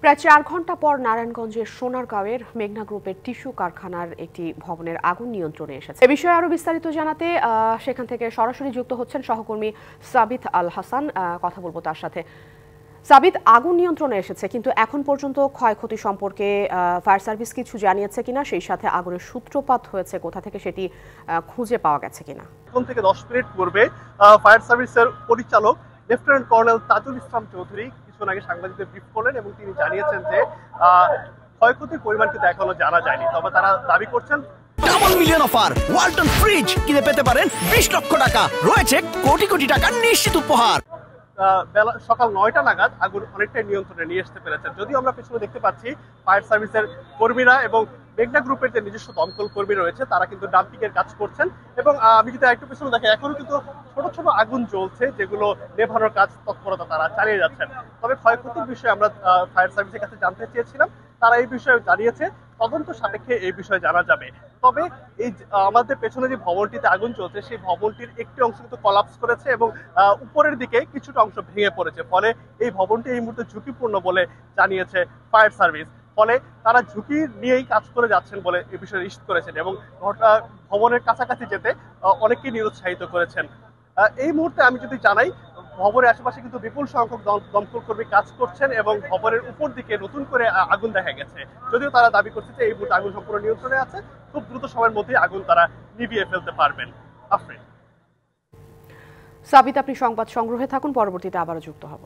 প্রায় ৪ ঘণ্টা পর নারায়ণগঞ্জের সোনারগাঁওয়ের মেঘনা গ্রুপের টিস্যু কারখানার একটি ভবনের আগুন নিয়ন্ত্রণে এসেছে। এ বিষয়ে আরো বিস্তারিত জানাতে সেখান থেকে সরাসরি যুক্ত হচ্ছেন সহকর্মী সাবিত আল হাসান। কথা বলবো তার সাথে। সাবিত, আগুন নিয়ন্ত্রণে এসেছে, কিন্তু এখন পর্যন্ত ক্ষয়ক্ষতি সম্পর্কে ফায়ার সার্ভিস কিছু জানিয়েছে কিনা, সেই সাথে আগুনের সূত্রপাত হয়েছে কোথা থেকে সেটি খুঁজে পাওয়া গেছে কিনা? এখন থেকে 10 মিনিট পূর্বে ফায়ার সার্ভিসের পরিচালক লেফটেন্যান্ট কর্নেল তাজুল ইসলাম চৌধুরী কিছুক্ষণ আগে সাংবাদিকদের ব্রিফ করলেন এবং তিনি জানিয়েছেন যে ক্ষয়ক্ষতির পরিমাণ কিন্তু এখনো জানা যায়নি, তবে তারা দাবি করছেন double million offer Walton fridge কিনে পেতে পারেন 20 লক্ষ টাকা, রয়েছে কোটি কোটি টাকার নিশ্চিত উপহার। বেলা সকাল 9টা নাগাদ আগুন অনেকটাই নিয়ন্ত্রণে নিয়ে আসতে পেরেছেন। যদিও আমরা পেছনে দেখতে পাচ্ছি ফায়ার সার্ভিসের কর্মীরা এবং মেঘনা গ্রুপের যে নিজস্ব দমকল কর্মী রয়েছে তারা কিন্তু ডাম্পিং এর কাজ করছেন এবং আমি যদি একটু পেছনে দেখি এখনো কিন্তু ছোট ছোট আগুন জ্বলছে, যেগুলো নেভানোর কাজ তৎপরতা তারা চালিয়ে যাচ্ছেন। তবে ক্ষয়ক্ষতির বিষয়ে আমরা ফায়ার সার্ভিসের কাছে জানতে চেয়েছিলাম, তারা এই বিষয়ে জানিয়েছে তদন্ত সাপেক্ষে এই বিষয়ে জানা যাবে। তবে এই আমাদের পেছনে যে ভবনটিতে আগুন চলছে সেই ভবনটির একটি অংশ কিন্তু কলাপস করেছে এবং উপরের দিকে কিছুটা অংশ ভেঙে পড়েছে, ফলে এই ভবনটি এই মুহূর্তে ঝুঁকিপূর্ণ বলে জানিয়েছে ফায়ার সার্ভিস। ফলে তারা ঝুঁকি নিয়েই কাজ করে যাচ্ছেন বলে এই বিষয়ে নিশ্চিত করেছেন এবং ভবনের কাছাকাছি যেতে অনেকেই নিরুৎসাহিত করেছেন। এই মুহূর্তে আমি যদি জানাই, ভবনের আশেপাশে কিন্তু বিপুল সংখ্যক দমকল কর্মী কাজ করছেন এবং ভবনের উপর দিকে নতুন করে আগুন দেখা গেছে। যদিও তারা দাবি করছে যে এই মুহূর্তে আগুন সম্পূর্ণ নিয়ন্ত্রণে আছে, খুব দ্রুত সময়ের মধ্যেই আগুন তারা নিভিয়ে ফেলতে পারবেন। আফরিন। সাবিত, আপনি সংবাদ সংগ্রহে থাকুন, পরবর্তীতে আবারও যুক্ত হব।